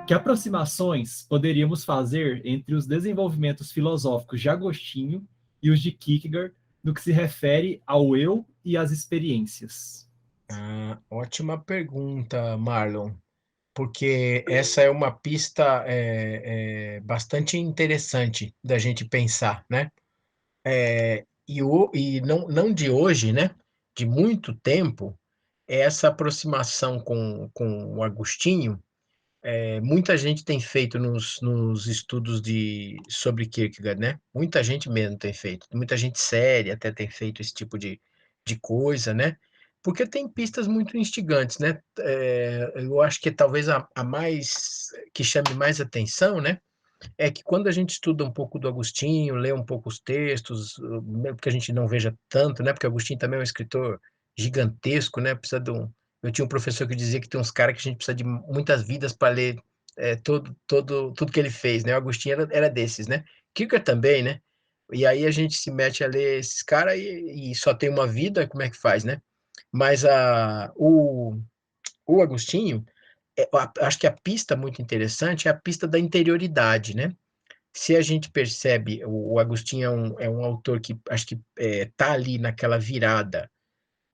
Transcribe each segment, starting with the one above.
Que aproximações poderíamos fazer entre os desenvolvimentos filosóficos de Agostinho e os de Kierkegaard no que se refere ao eu e às experiências? Ah, ótima pergunta, Marlon, porque essa é uma pista bastante interessante da gente pensar, né? E não de hoje, né? De muito tempo, essa aproximação com o Agostinho, muita gente tem feito nos estudos sobre Kierkegaard, né? Muita gente mesmo tem feito, muita gente séria até tem feito esse tipo de coisa, né? Porque tem pistas muito instigantes, né? Eu acho que talvez a mais que chame mais atenção, né? É que quando a gente estuda um pouco do Agostinho, lê um pouco os textos, mesmo que a gente não veja tanto, né? Porque Agostinho também é um escritor gigantesco, né? Precisa de um. Eu tinha um professor que dizia que tem uns caras que a gente precisa de muitas vidas para ler tudo que ele fez, né? O Agostinho era desses, né? Kierkegaard também, né? E aí a gente se mete a ler esses caras e só tem uma vida, como é que faz, né? Mas o Agostinho, acho que a pista muito interessante é a pista da interioridade, né? Se a gente percebe, o Agostinho é um autor que acho que está ali naquela virada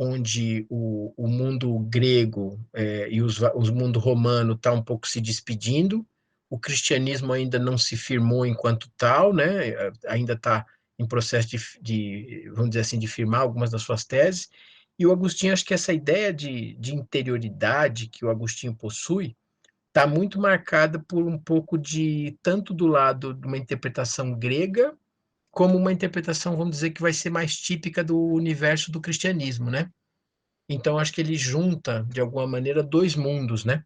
onde o mundo grego e os mundo romano está um pouco se despedindo, o cristianismo ainda não se firmou enquanto tal, né? Ainda está em processo vamos dizer assim, de firmar algumas das suas teses, e o Agostinho, acho que essa ideia de interioridade que o Agostinho possui, está muito marcada por um pouco de, tanto do lado de uma interpretação grega, como uma interpretação, vamos dizer, que vai ser mais típica do universo do cristianismo, né? Então, acho que ele junta, de alguma maneira, dois mundos, né?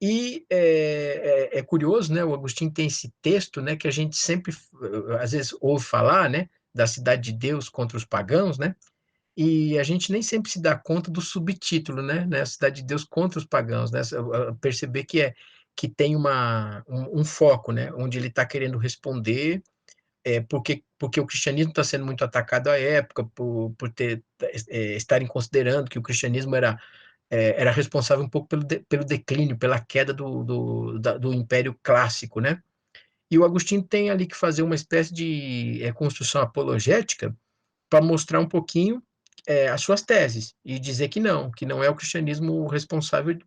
E é curioso, né? O Agostinho tem esse texto, né? Que a gente sempre, às vezes, ouve falar, né? Da cidade de Deus contra os pagãos, né? E a gente nem sempre se dá conta do subtítulo, né? A cidade de Deus contra os pagãos, né? Perceber que tem um foco, né? Onde ele está querendo responder porque o cristianismo está sendo muito atacado à época por estarem considerando que o cristianismo era responsável um pouco pelo declínio, pela queda do Império Clássico, né? E o Agostinho tem ali que fazer uma espécie de construção apologética para mostrar um pouquinho as suas teses e dizer que não é o cristianismo responsável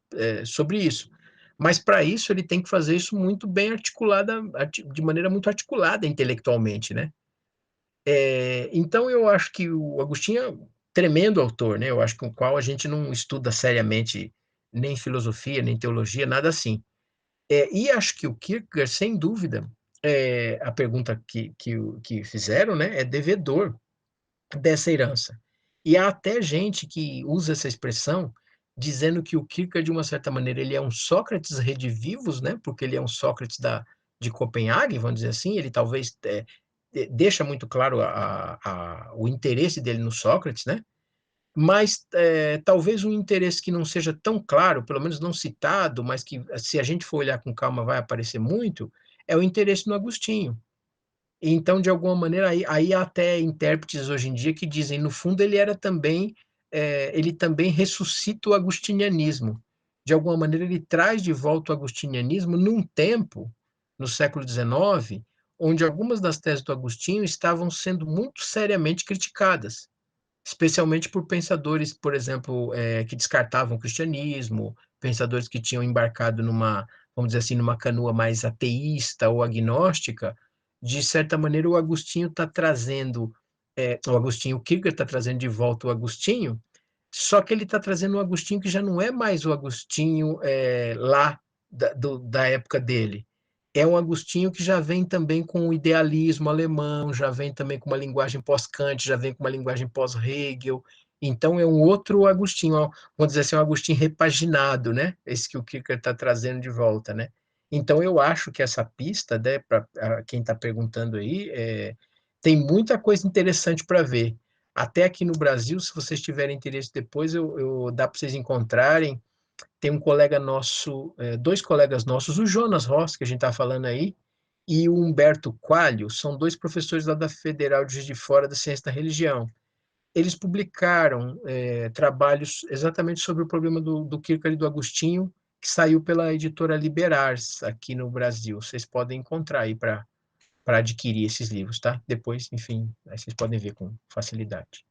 sobre isso. Mas para isso ele tem que fazer isso muito bem articulada, de maneira muito articulada intelectualmente, né? Então eu acho que o Agostinho é um tremendo autor, né? Eu acho que com o qual a gente não estuda seriamente nem filosofia, nem teologia, nada assim. E acho que o Kierkegaard, sem dúvida, a pergunta que fizeram, né, é devedor dessa herança. E há até gente que usa essa expressão dizendo que o Kierkegaard, de uma certa maneira, ele é um Sócrates redivivus, né? Porque ele é um Sócrates de Copenhague, vamos dizer assim, ele talvez deixa muito claro o interesse dele no Sócrates, né? Mas talvez um interesse que não seja tão claro, pelo menos não citado, mas que, se a gente for olhar com calma, vai aparecer muito, é o interesse no Agostinho. Então, de alguma maneira, aí há até intérpretes hoje em dia que dizem, no fundo, ele também ressuscita o agostinianismo. De alguma maneira, ele traz de volta o agostinianismo num tempo, no século XIX, onde algumas das teses do Agostinho estavam sendo muito seriamente criticadas, especialmente por pensadores, por exemplo, que descartavam o cristianismo, pensadores que tinham embarcado vamos dizer assim, numa canoa mais ateísta ou agnóstica. De certa maneira, o Kierkegaard está trazendo de volta o Agostinho, só que ele está trazendo um Agostinho que já não é mais o Agostinho lá da época dele. É um Agostinho que já vem também com o idealismo alemão, já vem também com uma linguagem pós-Kant, já vem com uma linguagem pós-Hegel. Então é um outro Agostinho, vamos dizer assim, um Agostinho repaginado, né? Esse que o Kierkegaard está trazendo de volta, né? Então eu acho que essa pista, né, para quem está perguntando aí, tem muita coisa interessante para ver. Até aqui no Brasil, se vocês tiverem interesse depois, dá para vocês encontrarem. Tem um colega nosso, dois colegas nossos, o Jonas Ross, que a gente está falando aí, e o Humberto Coelho, são dois professores lá da Federal de Juiz de Fora da Ciência da Religião. Eles publicaram trabalhos exatamente sobre o problema do Kierkegaard e do Agostinho, que saiu pela editora Liberars aqui no Brasil. Vocês podem encontrar aí para adquirir esses livros, tá? Depois, enfim, aí vocês podem ver com facilidade.